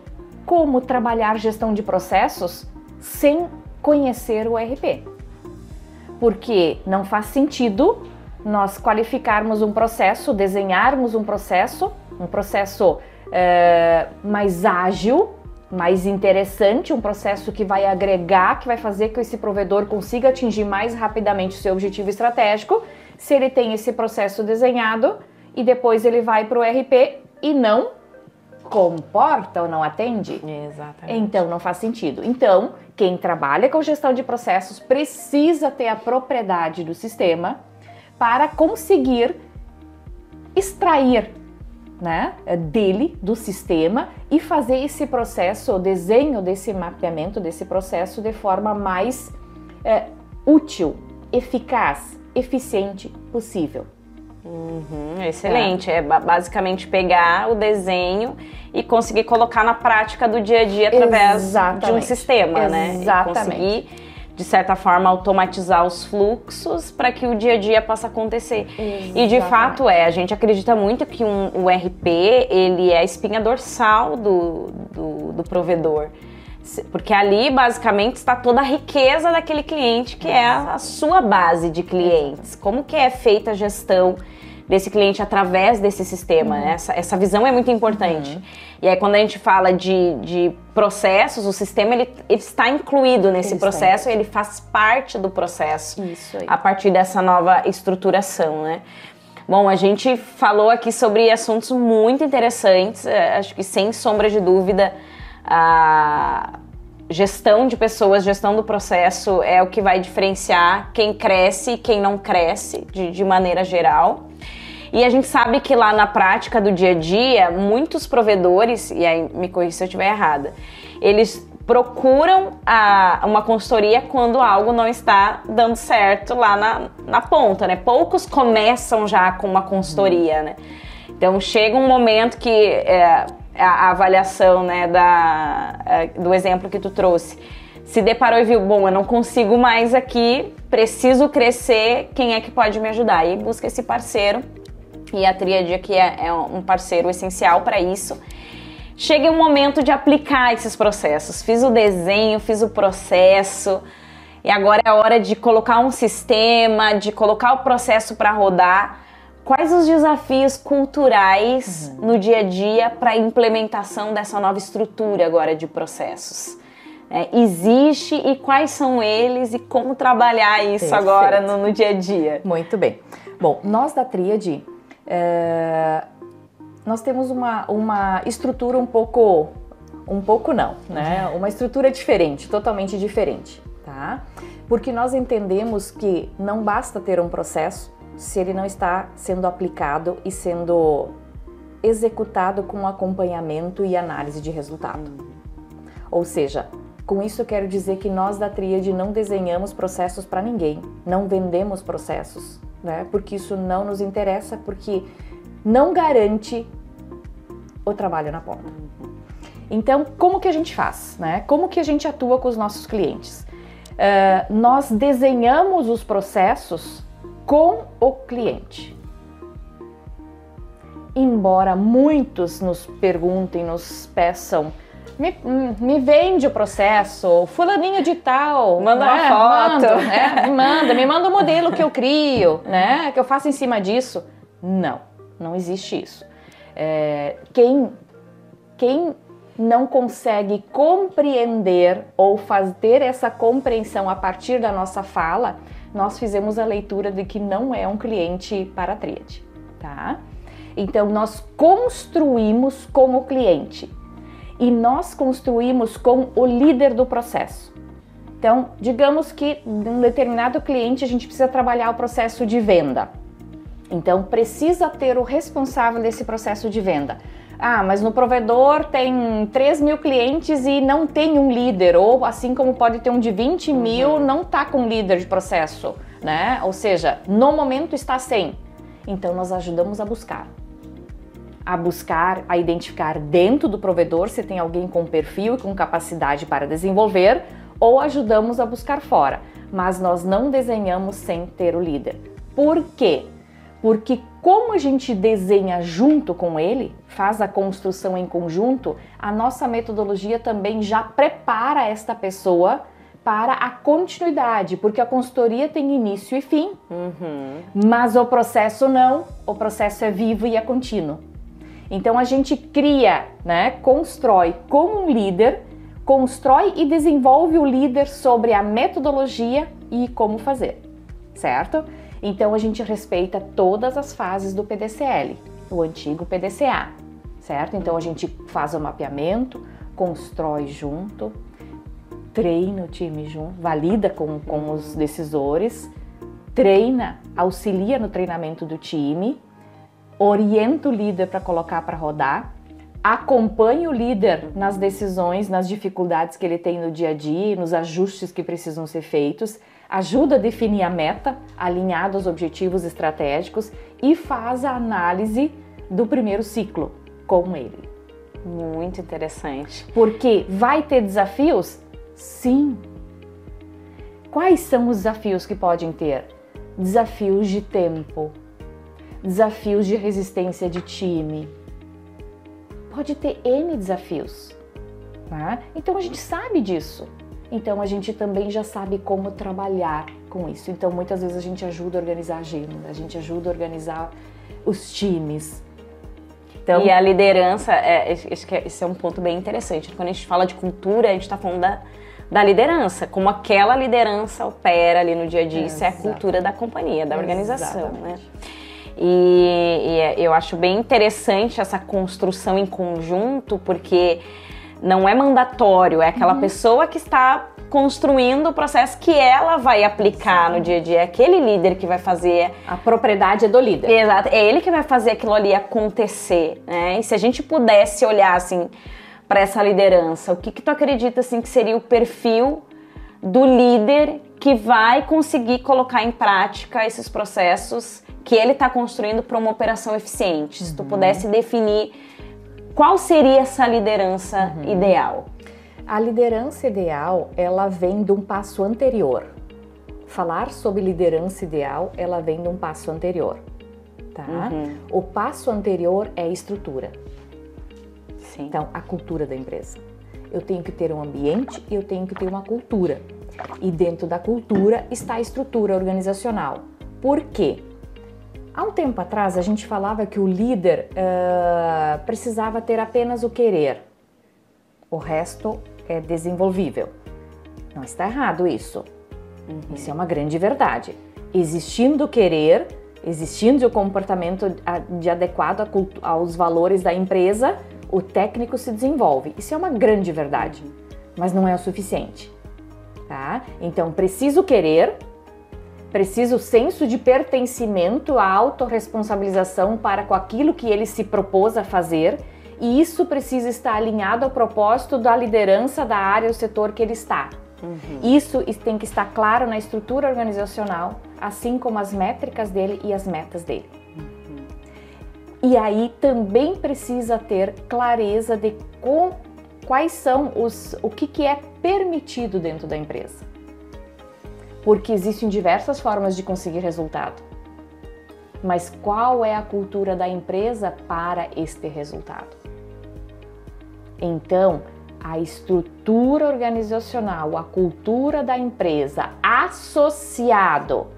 como trabalhar gestão de processos sem conhecer o ERP, porque não faz sentido nós qualificarmos um processo, desenharmos um processo mais ágil, mais interessante, um processo que vai agregar, que vai fazer que esse provedor consiga atingir mais rapidamente o seu objetivo estratégico, se ele tem esse processo desenhado e depois ele vai para o ERP e não comporta ou não atende. Exatamente. Então não faz sentido. Então, quem trabalha com gestão de processos precisa ter a propriedade do sistema para conseguir extrair, né, dele, do sistema, e fazer esse processo, o desenho desse mapeamento desse processo de forma mais útil, eficaz, eficiente possível. Excelente, é basicamente pegar o desenho e conseguir colocar na prática do dia a dia através de um sistema, né? Exatamente. E conseguir, de certa forma, automatizar os fluxos para que o dia a dia possa acontecer. Exatamente. E de fato a gente acredita muito que o RP, ele é a espinha dorsal do provedor. Porque ali, basicamente, está toda a riqueza daquele cliente, que é a sua base de clientes. Como que é feita a gestão desse cliente através desse sistema, né? Essa visão é muito importante. E aí, quando a gente fala de processos, o sistema ele está incluído nesse processo, ele faz parte do processo. Isso aí. A partir dessa nova estruturação, né? Bom, a gente falou aqui sobre assuntos muito interessantes, acho que sem sombra de dúvida, a gestão de pessoas, gestão do processo é o que vai diferenciar quem cresce e quem não cresce de maneira geral. E a gente sabe que lá na prática do dia a dia, muitos provedores, e aí me corrija se eu estiver errada, eles procuram uma consultoria quando algo não está dando certo lá na ponta, né? Poucos começam já com uma consultoria, né? Então chega um momento que a avaliação, né, do exemplo que tu trouxe, se deparou e viu, bom, eu não consigo mais aqui, preciso crescer, quem é que pode me ajudar? E busca esse parceiro, e a Tríade aqui é um parceiro essencial para isso. Chega um momento de aplicar esses processos, fiz o desenho, fiz o processo, e agora é a hora de colocar um sistema, de colocar o processo para rodar. Quais os desafios culturais no dia a dia para a implementação dessa nova estrutura agora de processos? Existe e quais são eles e como trabalhar isso agora no dia a dia? Muito bem. Bom, nós da Tríade, nós temos uma estrutura um pouco não, né? Uma estrutura diferente, totalmente diferente, tá? Porque nós entendemos que não basta ter um processo se ele não está sendo aplicado e sendo executado com acompanhamento e análise de resultado. Ou seja, Com isso eu quero dizer que nós da Tríade não desenhamos processos para ninguém, não vendemos processos, né? Porque isso não nos interessa, porque não garante o trabalho na ponta. Então, como que a gente faz, né? Como que a gente atua com os nossos clientes? Nós desenhamos os processos com o cliente. Embora muitos nos perguntem, nos peçam, me vende o processo, fulaninho de tal, manda uma foto, me manda o modelo que eu crio, né? Que eu faço em cima disso. Não existe isso. Quem não consegue compreender ou fazer essa compreensão a partir da nossa fala, nós fizemos a leitura de que não é um cliente para a Tríade, tá? Então, nós construímos com o cliente e nós construímos com o líder do processo. Então, digamos que num determinado cliente a gente precisa trabalhar o processo de venda. Então, precisa ter o responsável desse processo de venda. Mas no provedor tem 3.000 clientes e não tem um líder, ou assim como pode ter um de 20 mil, não está com líder de processo, né? Ou seja, no momento está sem. Então, nós ajudamos a buscar, a identificar dentro do provedor se tem alguém com perfil e com capacidade para desenvolver, ou ajudamos a buscar fora. Mas nós não desenhamos sem ter o líder. Por quê? Porque como a gente desenha junto com ele, faz a construção em conjunto, a nossa metodologia também já prepara esta pessoa para a continuidade, porque a consultoria tem início e fim, mas o processo não, o processo é vivo e é contínuo. Então a gente cria, né, constrói com um líder, constrói e desenvolve o líder sobre a metodologia e como fazer, certo? Então a gente respeita todas as fases do PDCL, o antigo PDCA, certo? Então a gente faz o mapeamento, constrói junto, treina o time junto, valida com os decisores, treina, auxilia no treinamento do time, orienta o líder para colocar para rodar, acompanha o líder nas decisões, nas dificuldades que ele tem no dia a dia, nos ajustes que precisam ser feitos, ajuda a definir a meta, alinhado aos objetivos estratégicos e faz a análise do primeiro ciclo com ele. Muito interessante. Porque vai ter desafios? Sim. Quais são os desafios que podem ter? Desafios de tempo, desafios de resistência de time. Pode ter N desafios, tá? Então a gente sabe disso. Então a gente também já sabe como trabalhar com isso. Então muitas vezes a gente ajuda a organizar a agenda, a gente ajuda a organizar os times. Então, e a liderança, esse é um ponto bem interessante. Quando a gente fala de cultura, a gente está falando da liderança, como aquela liderança opera ali no dia a dia. Isso é a cultura da companhia, da organização, né? E eu acho bem interessante essa construção em conjunto, porque não é mandatório, é aquela pessoa que está construindo o processo que ela vai aplicar no dia a dia, é aquele líder que vai fazer. A propriedade é do líder. Exato, é ele que vai fazer aquilo ali acontecer, né? E se a gente pudesse olhar assim para essa liderança, o que tu acredita assim que seria o perfil do líder que vai conseguir colocar em prática esses processos que ele está construindo para uma operação eficiente? Se tu pudesse definir qual seria essa liderança ideal? A liderança ideal, ela vem de um passo anterior. Falar sobre liderança ideal, ela vem de um passo anterior, tá? O passo anterior é a estrutura. Sim. Então, a cultura da empresa. Eu tenho que ter um ambiente e eu tenho que ter uma cultura. E dentro da cultura está a estrutura organizacional. Por quê? Há um tempo atrás, a gente falava que o líder precisava ter apenas o querer. O resto é desenvolvível. Não está errado isso. Isso é uma grande verdade. Existindo o querer, existindo o comportamento de adequado aos valores da empresa, o técnico se desenvolve. Isso é uma grande verdade, mas não é o suficiente. Tá? Então, preciso querer, preciso senso de pertencimento, a autorresponsabilização para com aquilo que ele se propôs a fazer E isso precisa estar alinhado ao propósito da liderança da área ou setor que ele está. Isso tem que estar claro na estrutura organizacional, assim como as métricas dele e as metas dele. E aí também precisa ter clareza de quais são o que é permitido dentro da empresa. Porque existem diversas formas de conseguir resultado. Mas qual é a cultura da empresa para este resultado? Então, a estrutura organizacional, a cultura da empresa, associado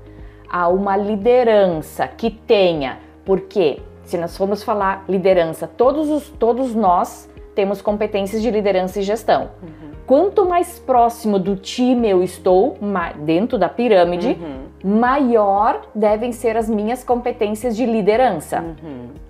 a uma liderança que tenha, porque se nós formos falar liderança, todos nós temos competências de liderança e gestão. Quanto mais próximo do time eu estou, dentro da pirâmide, maior devem ser as minhas competências de liderança,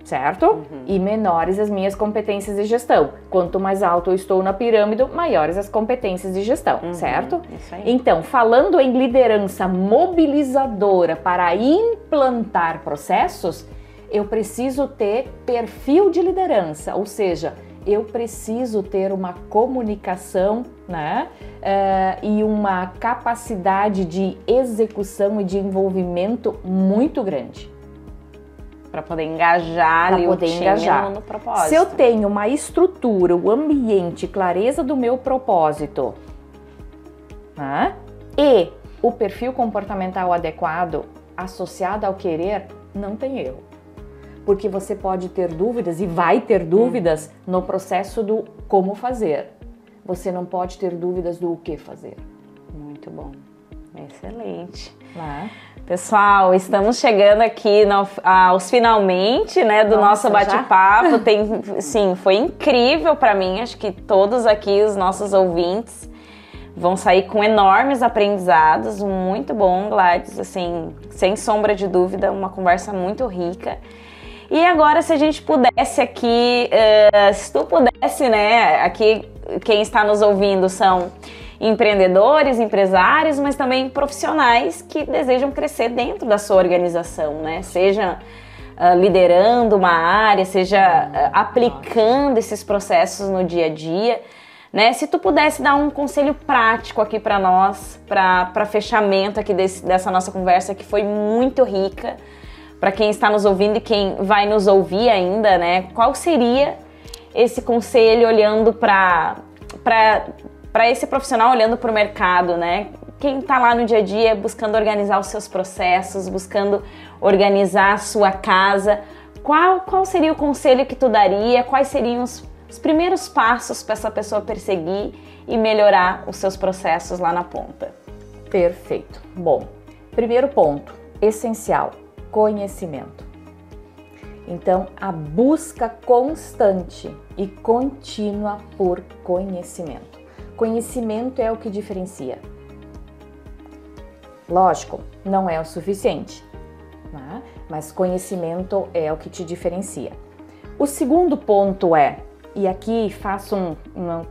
certo? E menores as minhas competências de gestão. Quanto mais alto eu estou na pirâmide, maiores as competências de gestão, certo? Isso aí. Então, falando em liderança mobilizadora para implantar processos, eu preciso ter perfil de liderança, ou seja, eu preciso ter uma comunicação, né, e uma capacidade de execução e de envolvimento muito grande. Para poder engajar ali o time no propósito. Se eu tenho uma estrutura, o ambiente, clareza do meu propósito, né, e o perfil comportamental adequado associado ao querer, não tem erro. Porque você pode ter dúvidas e vai ter dúvidas no processo do como fazer. Você não pode ter dúvidas do o que fazer. Muito bom. Excelente. Pessoal, estamos chegando aqui aos finalmente, né, do nosso bate-papo. Sim, foi incrível para mim. Acho que todos aqui, os nossos ouvintes, vão sair com enormes aprendizados. Muito bom, Gladys. Assim, sem sombra de dúvida, uma conversa muito rica. E agora, se a gente pudesse aqui, se tu pudesse, né, aqui quem está nos ouvindo são empreendedores, empresários, mas também profissionais que desejam crescer dentro da sua organização, né, seja liderando uma área, seja aplicando esses processos no dia a dia, né, se tu pudesse dar um conselho prático aqui para nós, para fechamento aqui dessa nossa conversa que foi muito rica, para quem está nos ouvindo e quem vai nos ouvir ainda, né? Qual seria esse conselho olhando para esse profissional, olhando para o mercado, né? Quem está lá no dia a dia buscando organizar os seus processos, buscando organizar a sua casa, qual seria o conselho que tu daria? Quais seriam os primeiros passos para essa pessoa perseguir e melhorar os seus processos lá na ponta? Perfeito. Bom, primeiro ponto, essencial. Conhecimento. Então, a busca constante e contínua por conhecimento. Conhecimento é o que diferencia. Lógico, não é o suficiente, né? Mas conhecimento é o que te diferencia. O segundo ponto e aqui faço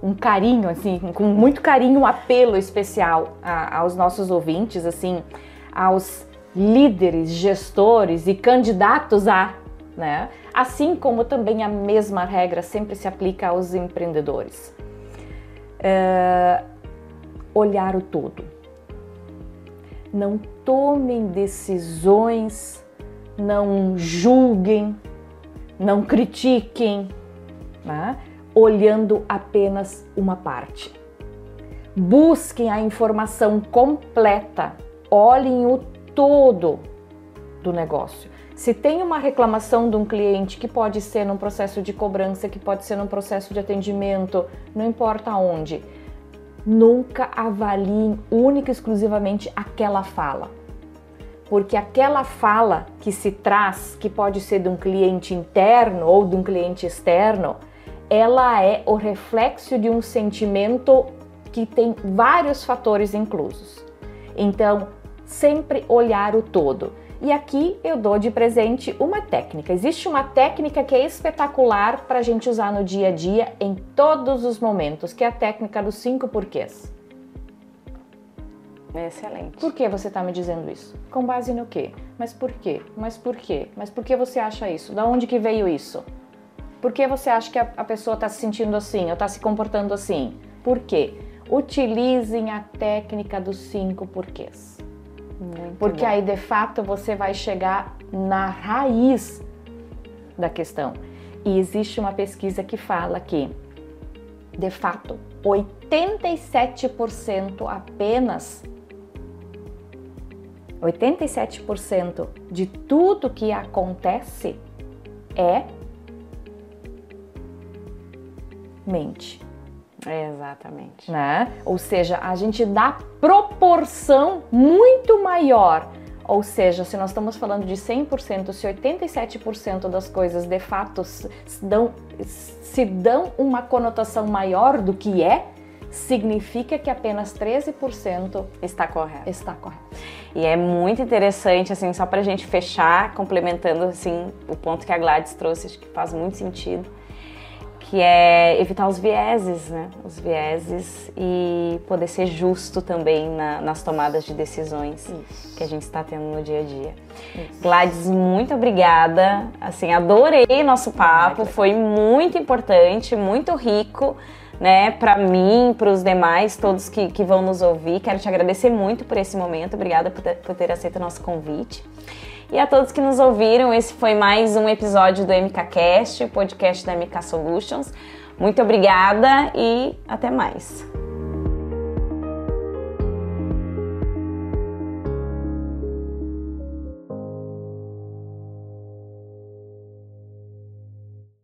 um carinho, assim, com muito carinho, um apelo especial aos nossos ouvintes, assim, aos líderes, gestores e candidatos né? Assim como também a mesma regra sempre se aplica aos empreendedores. Olhar o todo. Não tomem decisões, não julguem, não critiquem, né? Olhando apenas uma parte. Busquem a informação completa, olhem o todo do negócio. Se tem uma reclamação de um cliente, que pode ser num processo de cobrança, que pode ser num processo de atendimento, não importa onde, nunca avaliem única e exclusivamente aquela fala. Porque aquela fala que se traz, que pode ser de um cliente interno ou de um cliente externo, ela é o reflexo de um sentimento que tem vários fatores inclusos. Então, sempre olhar o todo. E aqui eu dou de presente uma técnica. Existe uma técnica que é espetacular para a gente usar no dia a dia, em todos os momentos, que é a técnica dos 5 porquês. Excelente. Por que você está me dizendo isso? Com base no quê? Mas por quê? Mas por quê? Mas por que você acha isso? Da onde que veio isso? Por que você acha que a pessoa está se sentindo assim ou está se comportando assim? Por quê? Utilizem a técnica dos 5 porquês. Porque aí, de fato, você vai chegar na raiz da questão. E existe uma pesquisa que fala que, de fato, 87% apenas, 87% de tudo que acontece é mente. Exatamente. Né? Ou seja, a gente dá proporção muito maior. Ou seja, se nós estamos falando de 100%, se 87% das coisas de fato se dão uma conotação maior do que significa que apenas 13% está correto. E é muito interessante, assim, só pra gente fechar, complementando, assim, o ponto que a Gladys trouxe, acho que faz muito sentido, que é evitar os vieses, né? Os vieses e poder ser justo também nas tomadas de decisões que a gente está tendo no dia a dia. Gladys, muito obrigada. Assim, adorei nosso papo, foi muito importante, muito rico, né? Para mim, para os demais, todos que vão nos ouvir. Quero te agradecer muito por esse momento. Obrigada por ter aceito o nosso convite. E a todos que nos ouviram, esse foi mais um episódio do MKCast, o podcast da MK Solutions. Muito obrigada e até mais!